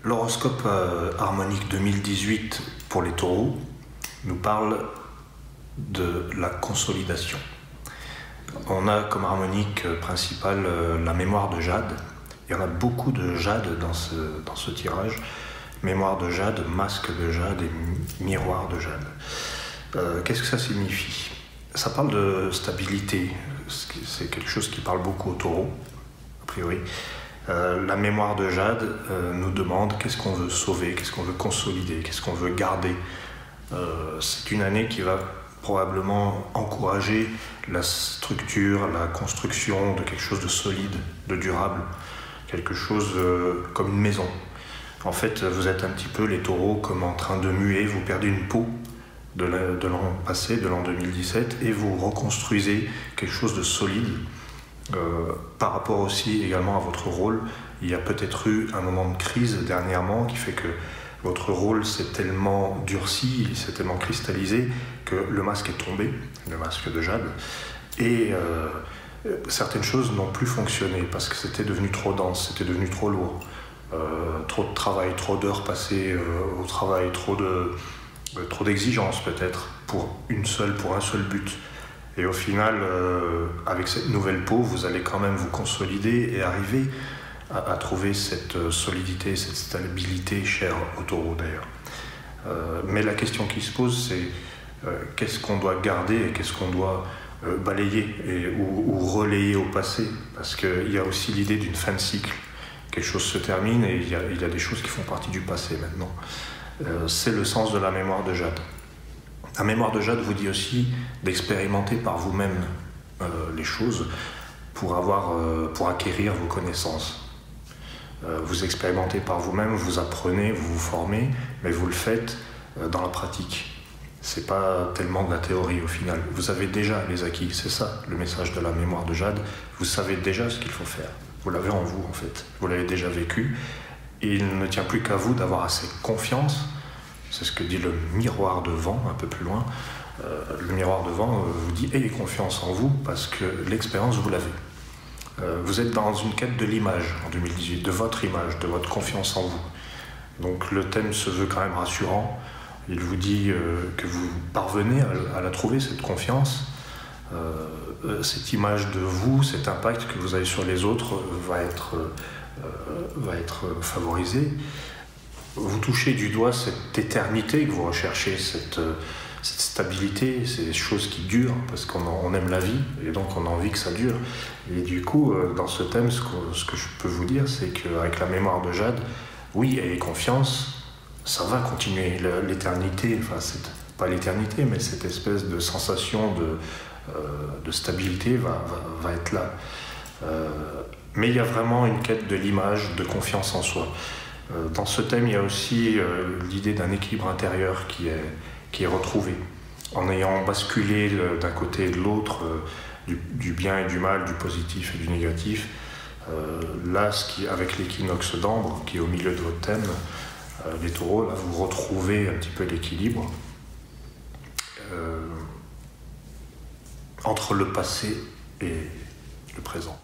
L'horoscope harmonique 2018 pour les taureaux nous parle de la consolidation. On a comme harmonique principale la mémoire de jade. Il y en a beaucoup de jade dans ce tirage. Mémoire de jade, masque de jade et miroir de jade. Qu'est-ce que ça signifie? Ça parle de stabilité. C'est quelque chose qui parle beaucoup aux taureaux, a priori. La mémoire de jade nous demande qu'est-ce qu'on veut sauver, qu'est-ce qu'on veut consolider, qu'est-ce qu'on veut garder. C'est une année qui va probablement encourager la structure, la construction de quelque chose de solide, de durable, quelque chose comme une maison. En fait, vous êtes un petit peu les taureaux comme en train de muer, vous perdez une peau de l'an passé, de l'an 2017, et vous reconstruisez quelque chose de solide. Par rapport aussi également à votre rôle, il y a peut-être eu un moment de crise dernièrement qui fait que votre rôle s'est tellement durci, il s'est tellement cristallisé que le masque est tombé, le masque de jade, et certaines choses n'ont plus fonctionné parce que c'était devenu trop dense, c'était devenu trop lourd, trop de travail, trop d'heures passées au travail, trop d'exigences peut-être pour un seul but. Et au final, avec cette nouvelle peau, vous allez quand même vous consolider et arriver à trouver cette solidité, cette stabilité chère aux taureaux d'ailleurs. Mais la question qui se pose, c'est qu'est-ce qu'on doit garder et qu'est-ce qu'on doit balayer ou relayer au passé? Parce qu'il y a aussi l'idée d'une fin de cycle. Quelque chose se termine et il y a des choses qui font partie du passé maintenant. C'est le sens de la mémoire de jade. La mémoire de jade vous dit aussi d'expérimenter par vous-même les choses pour acquérir vos connaissances. Vous expérimentez par vous-même, vous apprenez, vous vous formez, mais vous le faites dans la pratique. C'est pas tellement de la théorie au final. Vous avez déjà les acquis, c'est ça le message de la mémoire de jade. Vous savez déjà ce qu'il faut faire. Vous l'avez en vous en fait. Vous l'avez déjà vécu. Et il ne tient plus qu'à vous d'avoir assez confiance. C'est ce que dit le miroir de vent, un peu plus loin. Le miroir de vent vous dit « ayez confiance en vous » parce que l'expérience, vous l'avez. Vous êtes dans une quête de l'image en 2018, de votre image, de votre confiance en vous. Donc le thème se veut quand même rassurant. Il vous dit que vous parvenez à la trouver, cette confiance. Cette image de vous, cet impact que vous avez sur les autres va être favorisé. Vous touchez du doigt cette éternité que vous recherchez, cette stabilité, ces choses qui durent, parce qu'on aime la vie, et donc on a envie que ça dure. Et du coup, dans ce thème, ce que je peux vous dire, c'est qu'avec la mémoire de jade, oui, ayez confiance, ça va continuer. L'éternité, enfin, c'est pas l'éternité, mais cette espèce de sensation de stabilité va être là. Mais il y a vraiment une quête de l'image, de confiance en soi. Dans ce thème, il y a aussi l'idée d'un équilibre intérieur qui est retrouvé. En ayant basculé d'un côté et de l'autre, du bien et du mal, du positif et du négatif, là, avec l'équinoxe d'ambre, qui est au milieu de votre thème, les taureaux, là, vous retrouvez un petit peu l'équilibre entre le passé et le présent.